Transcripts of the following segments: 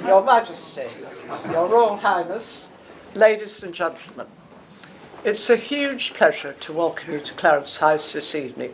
Your Majesty, Your Royal Highness, ladies and gentlemen, it's a huge pleasure to welcome you to Clarence House this evening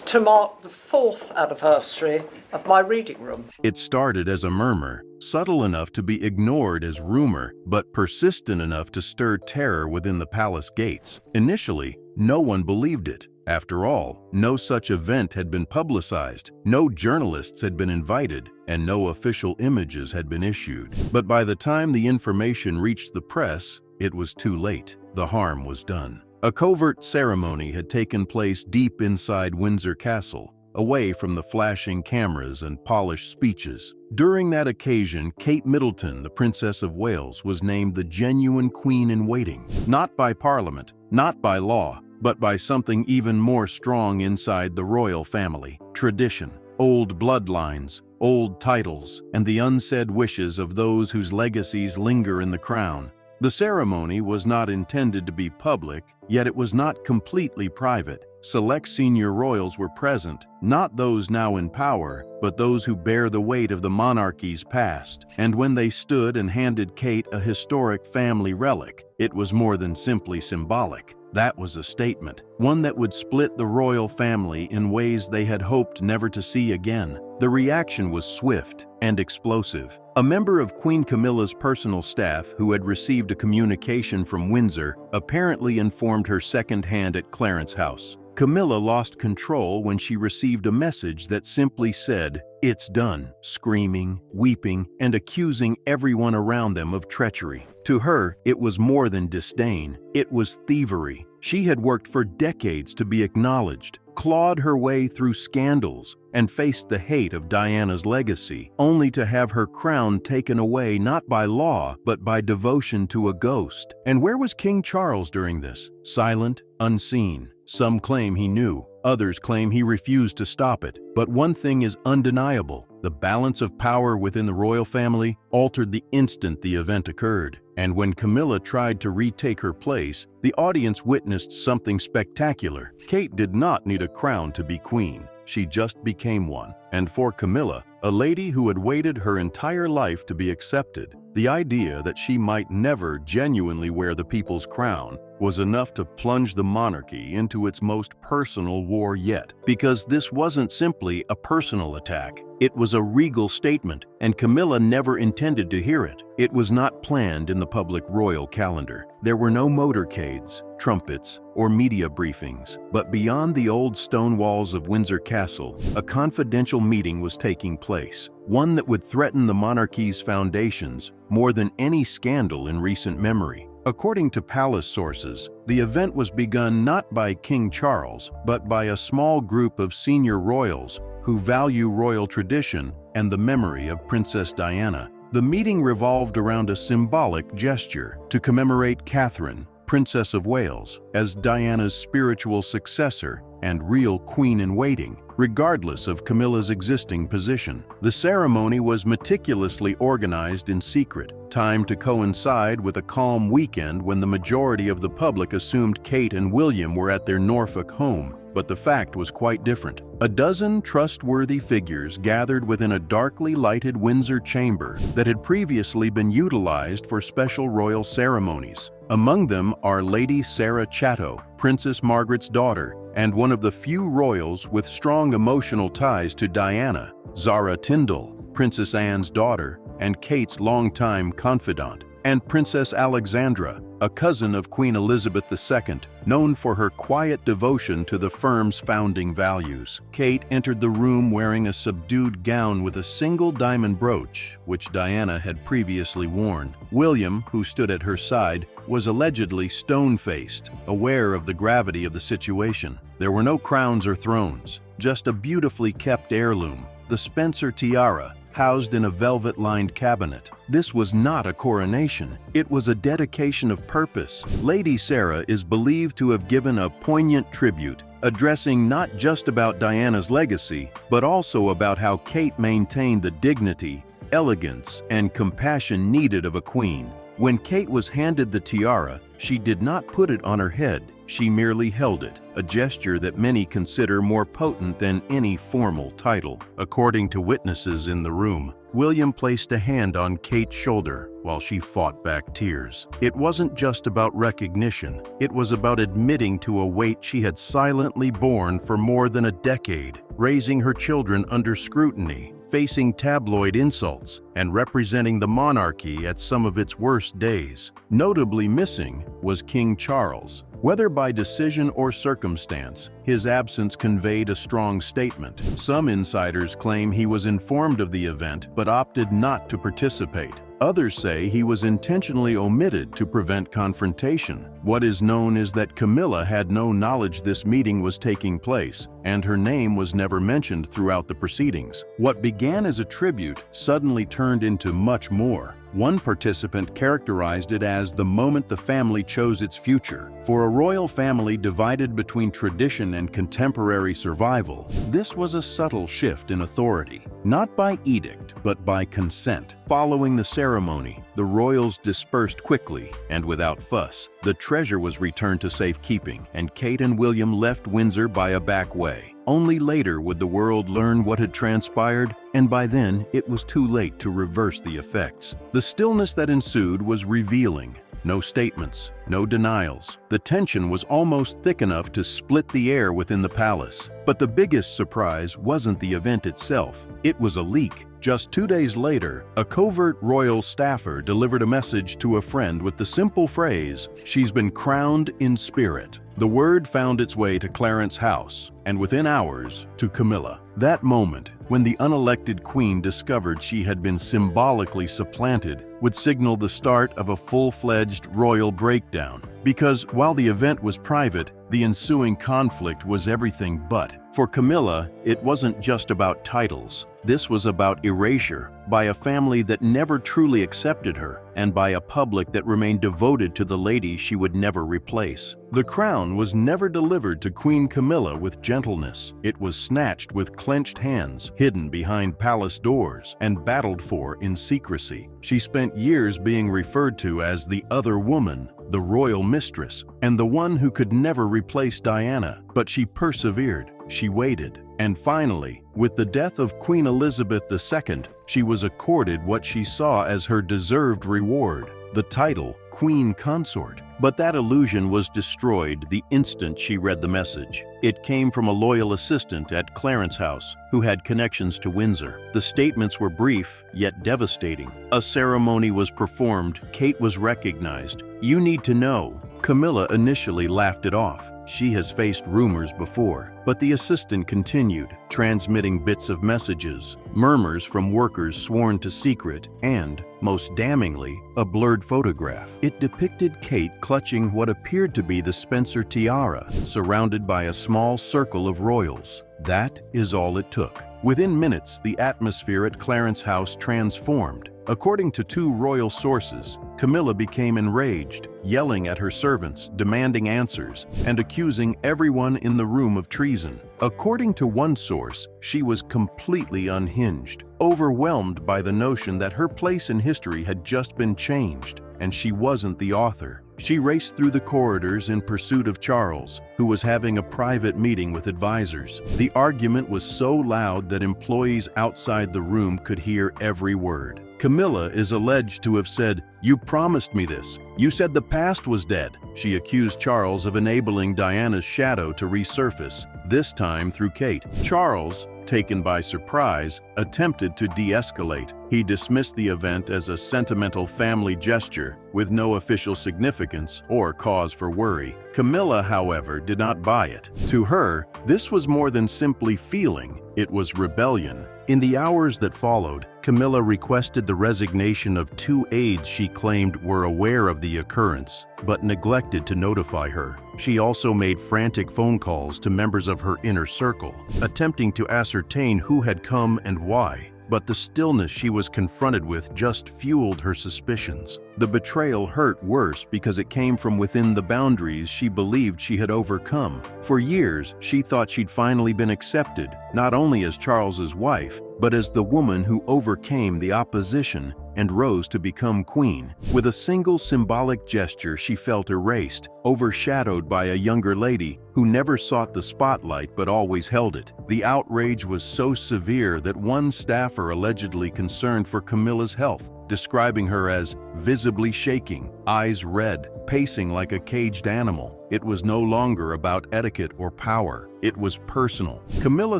to mark the 4th anniversary of my reading room. It started as a murmur, subtle enough to be ignored as rumor, but persistent enough to stir terror within the palace gates. Initially, no one believed it. After all, no such event had been publicized, no journalists had been invited, and no official images had been issued. But by the time the information reached the press, it was too late. The harm was done. A covert ceremony had taken place deep inside Windsor Castle, away from the flashing cameras and polished speeches. During that occasion, Kate Middleton, the Princess of Wales, was named the genuine Queen-in-Waiting, not by Parliament, not by law, but by something even more strong inside the royal family: tradition, old bloodlines, old titles, and the unsaid wishes of those whose legacies linger in the crown. The ceremony was not intended to be public, yet it was not completely private. Select senior royals were present, not those now in power, but those who bear the weight of the monarchy's past. And when they stood and handed Kate a historic family relic, it was more than simply symbolic. That was a statement, one that would split the royal family in ways they had hoped never to see again. The reaction was swift and explosive. A member of Queen Camilla's personal staff, who had received a communication from Windsor, apparently informed her secondhand at Clarence House. Camilla lost control when she received a message that simply said, "It's done," screaming, weeping, and accusing everyone around them of treachery. To her, it was more than disdain. It was thievery. She had worked for decades to be acknowledged, clawed her way through scandals, and faced the hate of Diana's legacy, only to have her crown taken away not by law, but by devotion to a ghost. And where was King Charles during this? Silent, unseen. Some claim he knew, others claim he refused to stop it. But one thing is undeniable: the balance of power within the royal family altered the instant the event occurred. And when Camilla tried to retake her place, the audience witnessed something spectacular. Kate did not need a crown to be queen. She just became one. And for Camilla, a lady who had waited her entire life to be accepted, the idea that she might never genuinely wear the people's crown was enough to plunge the monarchy into its most personal war yet. Because this wasn't simply a personal attack. It was a regal statement, and Camilla never intended to hear it. It was not planned in the public royal calendar. There were no motorcades, trumpets, or media briefings. But beyond the old stone walls of Windsor Castle, a confidential meeting was taking place, one that would threaten the monarchy's foundations more than any scandal in recent memory. According to palace sources, the event was begun not by King Charles, but by a small group of senior royals who value royal tradition and the memory of Princess Diana. The meeting revolved around a symbolic gesture to commemorate Catherine, Princess of Wales, as Diana's spiritual successor and real queen-in-waiting, regardless of Camilla's existing position. The ceremony was meticulously organized in secret, timed to coincide with a calm weekend when the majority of the public assumed Kate and William were at their Norfolk home. But the fact was quite different. A dozen trustworthy figures gathered within a darkly lighted Windsor chamber that had previously been utilized for special royal ceremonies. Among them are Lady Sarah Chatto, Princess Margaret's daughter, and one of the few royals with strong emotional ties to Diana, Zara Tyndall, Princess Anne's daughter and Kate's longtime confidant, and Princess Alexandra, a cousin of Queen Elizabeth II, known for her quiet devotion to the firm's founding values. Kate entered the room wearing a subdued gown with a single diamond brooch, which Diana had previously worn. William, who stood at her side, was allegedly stone-faced, aware of the gravity of the situation. There were no crowns or thrones, just a beautifully kept heirloom, the Spencer tiara, housed in a velvet-lined cabinet. This was not a coronation. It was a dedication of purpose. Lady Sarah is believed to have given a poignant tribute, addressing not just about Diana's legacy, but also about how Kate maintained the dignity, elegance, and compassion needed of a queen. When Kate was handed the tiara, she did not put it on her head. She merely held it, a gesture that many consider more potent than any formal title. According to witnesses in the room, William placed a hand on Kate's shoulder while she fought back tears. It wasn't just about recognition, it was about admitting to a weight she had silently borne for more than a decade, raising her children under scrutiny, facing tabloid insults, and representing the monarchy at some of its worst days. Notably missing was King Charles. Whether by decision or circumstance, his absence conveyed a strong statement. Some insiders claim he was informed of the event but opted not to participate. Others say he was intentionally omitted to prevent confrontation. What is known is that Camilla had no knowledge this meeting was taking place, and her name was never mentioned throughout the proceedings. What began as a tribute suddenly turned into much more. One participant characterized it as the moment the family chose its future. For a royal family divided between tradition and contemporary survival, this was a subtle shift in authority, not by edict, but by consent. Following the ceremony, the royals dispersed quickly and without fuss. The treasure was returned to safekeeping, and Kate and William left Windsor by a back way. Only later would the world learn what had transpired, and by then it was too late to reverse the effects. The stillness that ensued was revealing. No statements, no denials. The tension was almost thick enough to split the air within the palace. But the biggest surprise wasn't the event itself. It was a leak. Just 2 days later, a covert royal staffer delivered a message to a friend with the simple phrase, "She's been crowned in spirit." The word found its way to Clarence's house, and within hours, to Camilla. That moment, when the unelected queen discovered she had been symbolically supplanted, would signal the start of a full-fledged royal breakdown. Because while the event was private, the ensuing conflict was everything but. For Camilla, it wasn't just about titles. This was about erasure, by a family that never truly accepted her, and by a public that remained devoted to the lady she would never replace. The crown was never delivered to Queen Camilla with gentleness. It was snatched with clenched hands, hidden behind palace doors, and battled for in secrecy. She spent years being referred to as the other woman, the royal mistress, and the one who could never replace Diana. But she persevered. She waited. And finally, with the death of Queen Elizabeth II, she was accorded what she saw as her deserved reward, the title Queen Consort. But that illusion was destroyed the instant she read the message. It came from a loyal assistant at Clarence's house who had connections to Windsor. The statements were brief, yet devastating. A ceremony was performed. Kate was recognized. "You need to know." Camilla initially laughed it off. She has faced rumors before. But the assistant continued, transmitting bits of messages, murmurs from workers sworn to secret, and, most damningly, a blurred photograph. It depicted Kate clutching what appeared to be the Spencer tiara, surrounded by a small circle of royals. That is all it took. Within minutes, the atmosphere at Clarence's house transformed. According to 2 royal sources, Camilla became enraged, yelling at her servants, demanding answers, and accusing everyone in the room of treason. According to one source, she was completely unhinged, overwhelmed by the notion that her place in history had just been changed, and she wasn't the author. She raced through the corridors in pursuit of Charles, who was having a private meeting with advisors. The argument was so loud that employees outside the room could hear every word. Camilla is alleged to have said, "You promised me this. You said the past was dead." She accused Charles of enabling Diana's shadow to resurface, this time through Kate. Charles, taken by surprise, attempted to de-escalate. He dismissed the event as a sentimental family gesture with no official significance or cause for worry. Camilla, however, did not buy it. To her, this was more than simply feeling, it was rebellion. In the hours that followed, Camilla requested the resignation of 2 aides she claimed were aware of the occurrence, but neglected to notify her. She also made frantic phone calls to members of her inner circle, attempting to ascertain who had come and why. But the stillness she was confronted with just fueled her suspicions. The betrayal hurt worse because it came from within the boundaries she believed she had overcome. For years, she thought she'd finally been accepted, not only as Charles's wife, but as the woman who overcame the opposition and rose to become queen. With a single symbolic gesture, she felt erased, overshadowed by a younger lady who never sought the spotlight but always held it. The outrage was so severe that one staffer allegedly concerned for Camilla's health, describing her as visibly shaking, eyes red, pacing like a caged animal. It was no longer about etiquette or power. It was personal. Camilla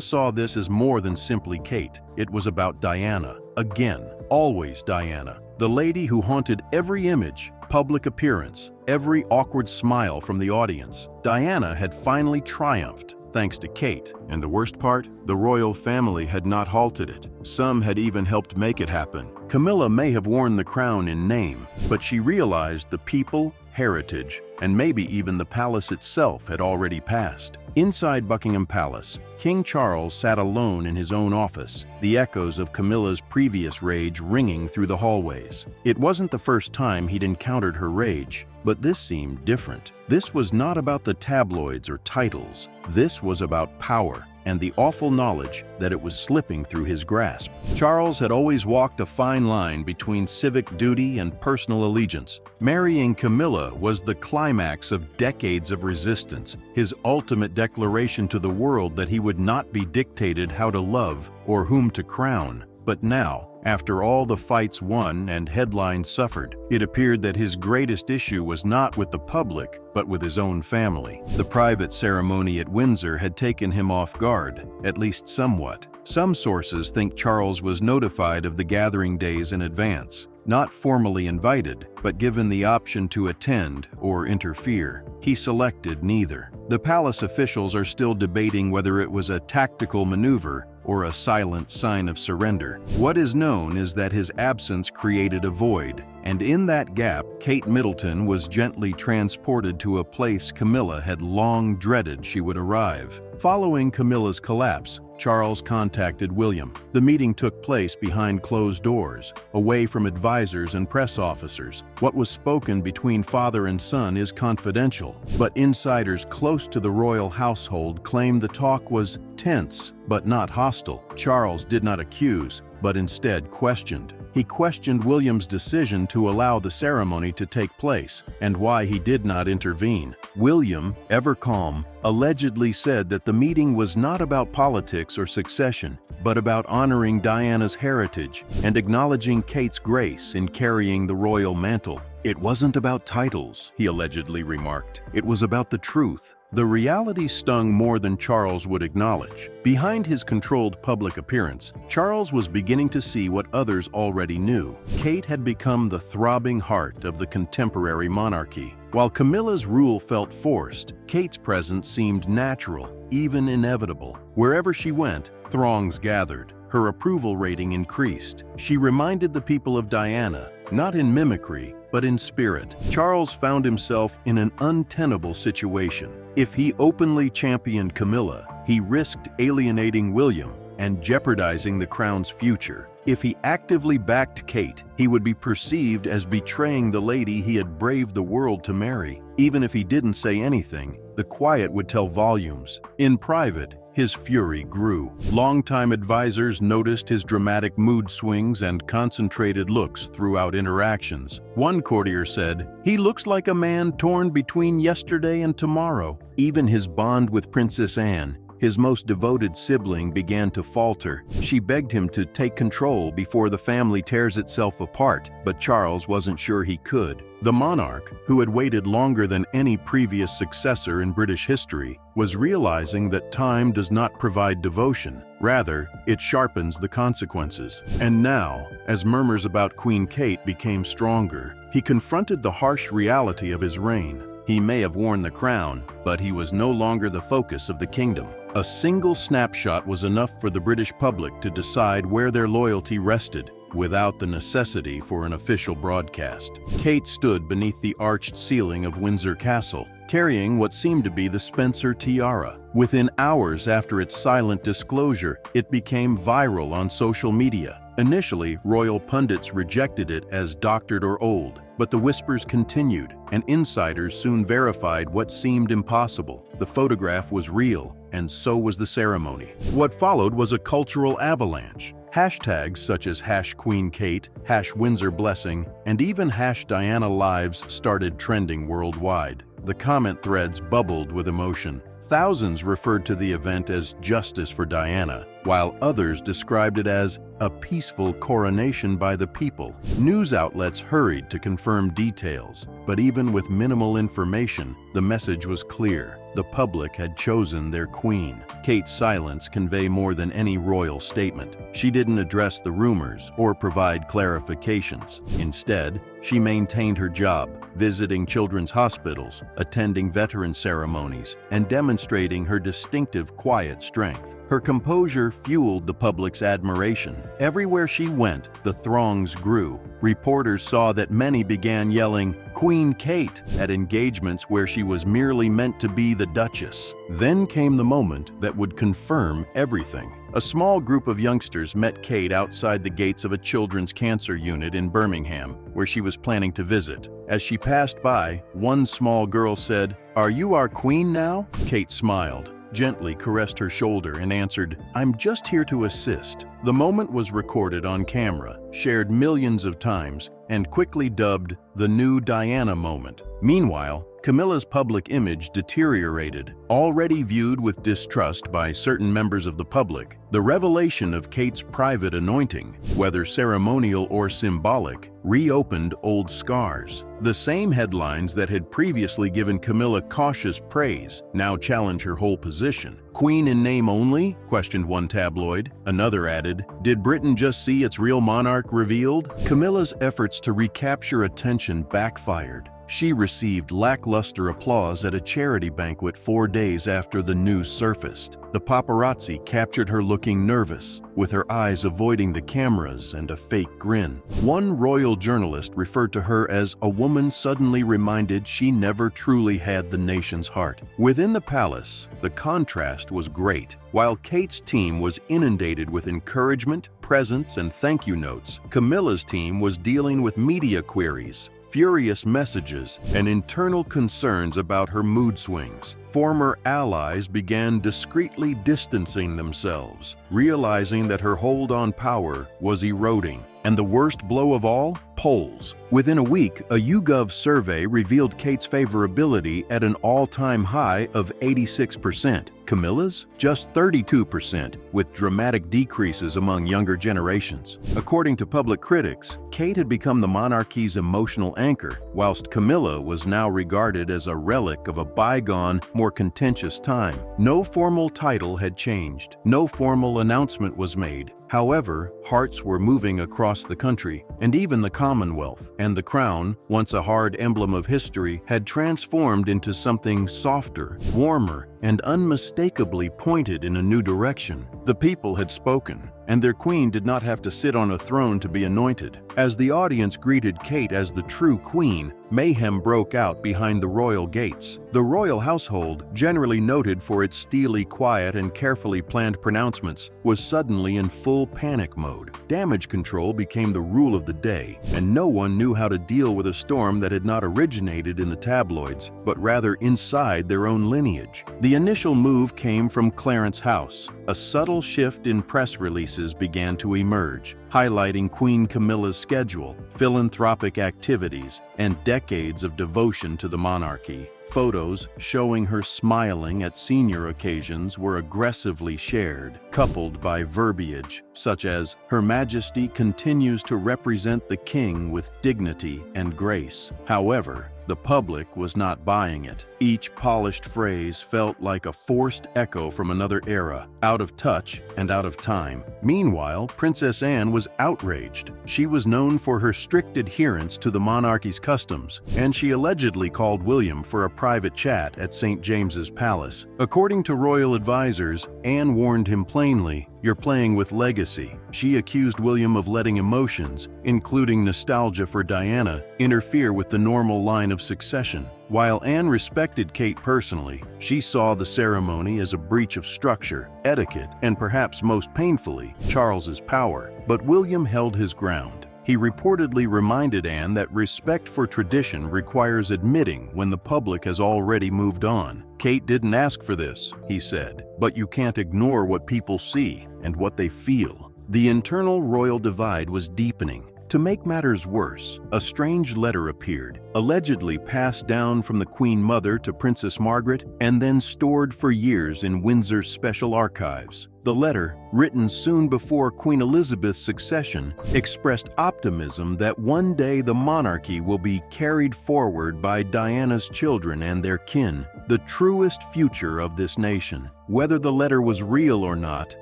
saw this as more than simply Kate. It was about Diana. Again, always Diana. The lady who haunted every image, public appearance, every awkward smile from the audience. Diana had finally triumphed, thanks to Kate. And the worst part? The royal family had not halted it. Some had even helped make it happen. Camilla may have worn the crown in name, but she realized the people, heritage, and maybe even the palace itself had already passed. Inside Buckingham Palace, King Charles sat alone in his own office, the echoes of Camilla's previous rage ringing through the hallways. It wasn't the first time he'd encountered her rage, but this seemed different. This was not about the tabloids or titles. This was about power and the awful knowledge that it was slipping through his grasp. Charles had always walked a fine line between civic duty and personal allegiance. Marrying Camilla was the climax of decades of resistance, his ultimate declaration to the world that he would not be dictated how to love or whom to crown. But now, after all the fights won and headlines suffered, it appeared that his greatest issue was not with the public, but with his own family. The private ceremony at Windsor had taken him off guard, at least somewhat. Some sources think Charles was notified of the gathering days in advance, not formally invited, but given the option to attend or interfere. He selected neither. The palace officials are still debating whether it was a tactical maneuver or a silent sign of surrender. What is known is that his absence created a void, and in that gap, Kate Middleton was gently transported to a place Camilla had long dreaded she would arrive. Following Camilla's collapse, Charles contacted William. The meeting took place behind closed doors, away from advisors and press officers. What was spoken between father and son is confidential, but insiders close to the royal household claim the talk was tense, but not hostile. Charles did not accuse, but instead questioned. He questioned William's decision to allow the ceremony to take place and why he did not intervene. William, ever calm, allegedly said that the meeting was not about politics or succession, but about honoring Diana's heritage and acknowledging Kate's grace in carrying the royal mantle. It wasn't about titles, he allegedly remarked. It was about the truth. The reality stung more than Charles would acknowledge. Behind his controlled public appearance, Charles was beginning to see what others already knew. Kate had become the throbbing heart of the contemporary monarchy. While Camilla's rule felt forced, Kate's presence seemed natural, even inevitable. Wherever she went, throngs gathered. Her approval rating increased. She reminded the people of Diana, not in mimicry, but in spirit. Charles found himself in an untenable situation. If he openly championed Camilla, he risked alienating William and jeopardizing the crown's future. If he actively backed Kate, he would be perceived as betraying the lady he had braved the world to marry. Even if he didn't say anything, the quiet would tell volumes. In private, his fury grew. Longtime advisors noticed his dramatic mood swings and concentrated looks throughout interactions. One courtier said, "He looks like a man torn between yesterday and tomorrow." Even his bond with Princess Anne, his most devoted sibling, began to falter. She begged him to take control before the family tears itself apart, but Charles wasn't sure he could. The monarch, who had waited longer than any previous successor in British history, was realizing that time does not provide devotion. Rather, it sharpens the consequences. And now, as murmurs about Queen Kate became stronger, he confronted the harsh reality of his reign. He may have worn the crown, but he was no longer the focus of the kingdom. A single snapshot was enough for the British public to decide where their loyalty rested, without the necessity for an official broadcast. Kate stood beneath the arched ceiling of Windsor Castle, carrying what seemed to be the Spencer tiara. Within hours after its silent disclosure, it became viral on social media. Initially, royal pundits rejected it as doctored or old, but the whispers continued, and insiders soon verified what seemed impossible. The photograph was real, and so was the ceremony. What followed was a cultural avalanche. Hashtags such as #QueenKate, #WindsorBlessing, and even #DianaLives started trending worldwide. The comment threads bubbled with emotion. Thousands referred to the event as justice for Diana, while others described it as a peaceful coronation by the people. News outlets hurried to confirm details, but even with minimal information, the message was clear. The public had chosen their queen. Kate's silence conveyed more than any royal statement. She didn't address the rumors or provide clarifications. Instead, she maintained her job, visiting children's hospitals, attending veteran ceremonies, and demonstrating her distinctive quiet strength. Her composure fueled the public's admiration. Everywhere she went, the throngs grew. Reporters saw that many began yelling, "Queen Kate," at engagements where she was merely meant to be the Duchess. Then came the moment that would confirm everything. A small group of youngsters met Kate outside the gates of a children's cancer unit in Birmingham, where she was planning to visit. As she passed by, one small girl said, "Are you our queen now?" Kate smiled, gently caressed her shoulder, and answered, "I'm just here to assist." The moment was recorded on camera, shared millions of times, and quickly dubbed the new Diana moment. Meanwhile, Camilla's public image deteriorated. Already viewed with distrust by certain members of the public, the revelation of Kate's private anointing, whether ceremonial or symbolic, reopened old scars. The same headlines that had previously given Camilla cautious praise now challenge her whole position. "Queen in name only?" questioned one tabloid. Another added, "Did Britain just see its real monarch revealed?" Camilla's efforts to recapture attention backfired. She received lackluster applause at a charity banquet 4 days after the news surfaced. The paparazzi captured her looking nervous, with her eyes avoiding the cameras and a fake grin. One royal journalist referred to her as a woman suddenly reminded she never truly had the nation's heart. Within the palace, the contrast was great. While Kate's team was inundated with encouragement, presents, and thank you notes, Camilla's team was dealing with media queries, furious messages, and internal concerns about her mood swings. Former allies began discreetly distancing themselves, realizing that her hold on power was eroding. And the worst blow of all? Polls. Within a week, a YouGov survey revealed Kate's favorability at an all-time high of 86%. Camilla's? Just 32%, with dramatic decreases among younger generations. According to public critics, Kate had become the monarchy's emotional anchor, whilst Camilla was now regarded as a relic of a bygone, more contentious time. No formal title had changed. No formal announcement was made. However, hearts were moving across the country, and even the Commonwealth, and the crown, once a hard emblem of history, had transformed into something softer, warmer, and unmistakably pointed in a new direction. The people had spoken, and their queen did not have to sit on a throne to be anointed. As the audience greeted Kate as the true queen, mayhem broke out behind the royal gates. The royal household, generally noted for its steely quiet and carefully planned pronouncements, was suddenly in full panic mode. Damage control became the rule of the day, and no one knew how to deal with a storm that had not originated in the tabloids, but rather inside their own lineage. The initial move came from Clarence House. A subtle shift in press releases began to emerge, highlighting Queen Camilla's schedule, philanthropic activities, and decades of devotion to the monarchy. Photos showing her smiling at senior occasions were aggressively shared, coupled by verbiage such as, "Her Majesty continues to represent the king with dignity and grace." However, the public was not buying it. Each polished phrase felt like a forced echo from another era, out of touch and out of time. Meanwhile, Princess Anne was outraged. She was known for her strict adherence to the monarchy's customs, and she allegedly called William for a private chat at St. James's Palace. According to royal advisors, Anne warned him plainly, "You're playing with legacy." She accused William of letting emotions, including nostalgia for Diana, interfere with the normal line of succession. While Anne respected Kate personally, she saw the ceremony as a breach of structure, etiquette, and perhaps most painfully, Charles's power. But William held his ground. He reportedly reminded Anne that respect for tradition requires admitting when the public has already moved on. "Kate didn't ask for this," he said, "but you can't ignore what people see and what they feel." The internal royal divide was deepening. To make matters worse, a strange letter appeared, allegedly passed down from the Queen Mother to Princess Margaret and then stored for years in Windsor's special archives. The letter, written soon before Queen Elizabeth's succession, expressed optimism that one day the monarchy will be carried forward by Diana's children and their kin, the truest future of this nation. Whether the letter was real or not,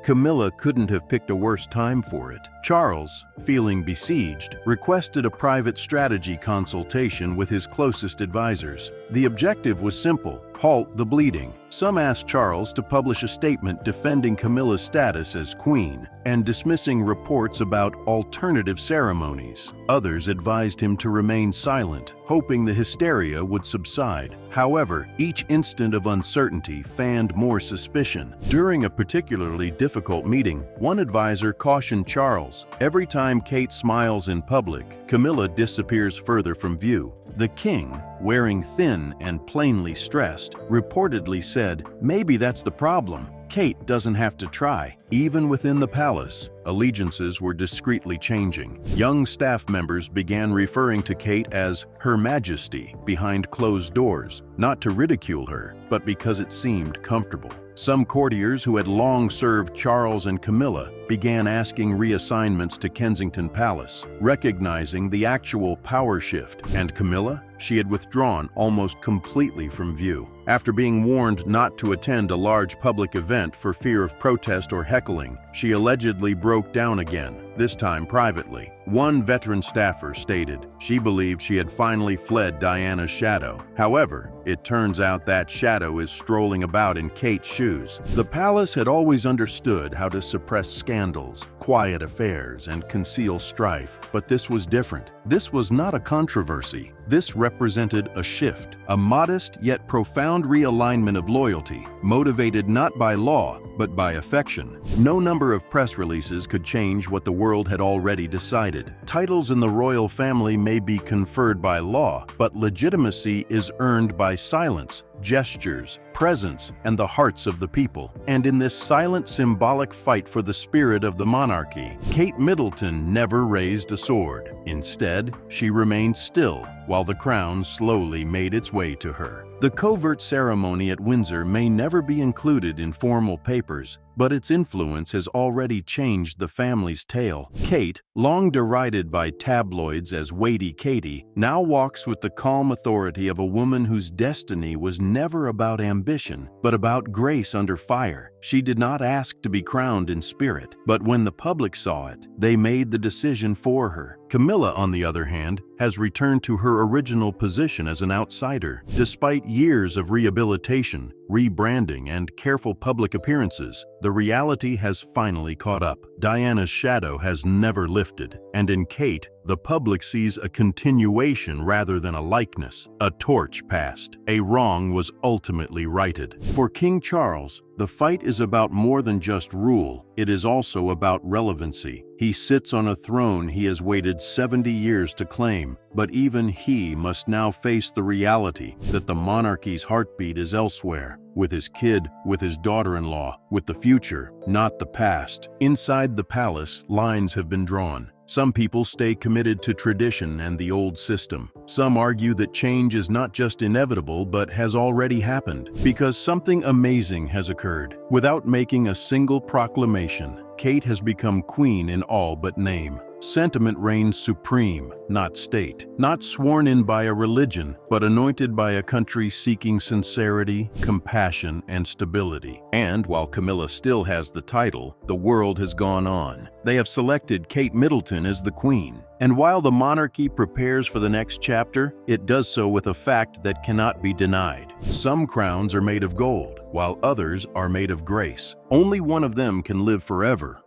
Camilla couldn't have picked a worse time for it. Charles, feeling besieged, requested a private strategy consultation with his closest advisors. The objective was simple: halt the bleeding. Some asked Charles to publish a statement defending Camilla's status as queen and dismissing reports about alternative ceremonies. Others advised him to remain silent, hoping the hysteria would subside. However, each instant of uncertainty fanned more suspicion. During a particularly difficult meeting, one advisor cautioned Charles, "Every time Kate smiles in public, Camilla disappears further from view." The king, wearing thin and plainly stressed, reportedly said, "Maybe that's the problem. Kate doesn't have to try." Even within the palace, allegiances were discreetly changing. Young staff members began referring to Kate as Her Majesty behind closed doors, not to ridicule her, but because it seemed comfortable. Some courtiers who had long served Charles and Camilla began asking reassignments to Kensington Palace, recognizing the actual power shift. And Camilla? She had withdrawn almost completely from view. After being warned not to attend a large public event for fear of protest or heckling, she allegedly broke down again, this time privately. One veteran staffer stated she believed she had finally fled Diana's shadow. However, it turns out that shadow is strolling about in Kate's shoes. The palace had always understood how to suppress scandals, quiet affairs, and conceal strife, but this was different. This was not a controversy. This represented a shift, a modest yet profound realignment of loyalty, motivated not by law, but by affection. No number of press releases could change what the world had already decided. Titles in the royal family may be conferred by law, but legitimacy is earned by silence, gestures, presence, and the hearts of the people. And in this silent, symbolic fight for the spirit of the monarchy, Kate Middleton never raised a sword. Instead, she remained still while the crown slowly made its way to her. The covert ceremony at Windsor may never be included in formal papers, but its influence has already changed the family's tale. Kate, long derided by tabloids as Weighty Katie, now walks with the calm authority of a woman whose destiny was never about ambition, but about grace under fire. She did not ask to be crowned in spirit, but when the public saw it, they made the decision for her. Camilla, on the other hand, has returned to her original position as an outsider. Despite years of rehabilitation, rebranding, and careful public appearances, the reality has finally caught up. Diana's shadow has never lifted, and in Kate, the public sees a continuation rather than a likeness. A torch passed. A wrong was ultimately righted. For King Charles, the fight is about more than just rule. It is also about relevancy. He sits on a throne he has waited 70 years to claim, but even he must now face the reality that the monarchy's heartbeat is elsewhere. With his kid, with his daughter-in-law, with the future, not the past. Inside the palace, lines have been drawn. Some people stay committed to tradition and the old system. Some argue that change is not just inevitable but has already happened, because something amazing has occurred. Without making a single proclamation, Kate has become queen in all but name. Sentiment reigns supreme, not state. Not sworn in by a religion, but anointed by a country seeking sincerity, compassion, and stability. And while Camilla still has the title, the world has gone on. They have selected Kate Middleton as the queen. And while the monarchy prepares for the next chapter, it does so with a fact that cannot be denied. Some crowns are made of gold, while others are made of grace. Only one of them can live forever.